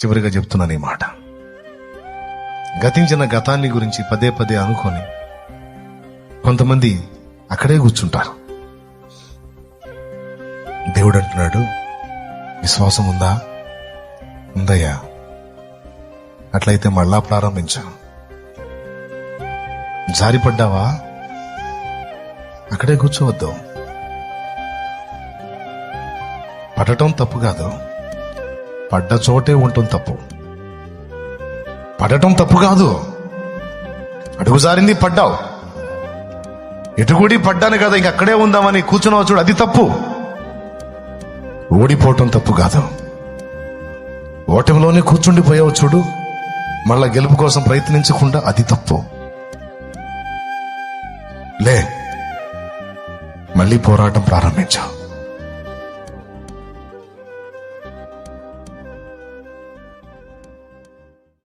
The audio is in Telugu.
చివరిగా చెప్తున్నాను ఈ మాట. గతించిన గతాన్ని గురించి పదే పదే అనుకొని కొంతమంది అక్కడే కూర్చుంటారు. దేవుడు అంటున్నాడు, విశ్వాసం ఉందా? ఉందయ్యా, అట్లయితే మళ్ళా ప్రారంభించా. జారిపడ్డావా? అక్కడే కూర్చోవద్దు. పడటం తప్పు కాదు, పడ్డ చోటే ఉండటం తప్పు. పడటం తప్పు కాదు, అడుగు జారింది పడ్డావు, ఎటుగుడి పడ్డాను కదా ఇంక అక్కడే ఉందామని కూర్చున్నావు చూడు, అది తప్పు. ఓడిపోవటం తప్పు కాదు, ఓటమిలోనే కూర్చుండిపోయావు చూడు, మళ్ళా గెలుపు కోసం ప్రయత్నించకుండా, అది తప్పు. లే, మళ్ళీ పోరాటం ప్రారంభించావు.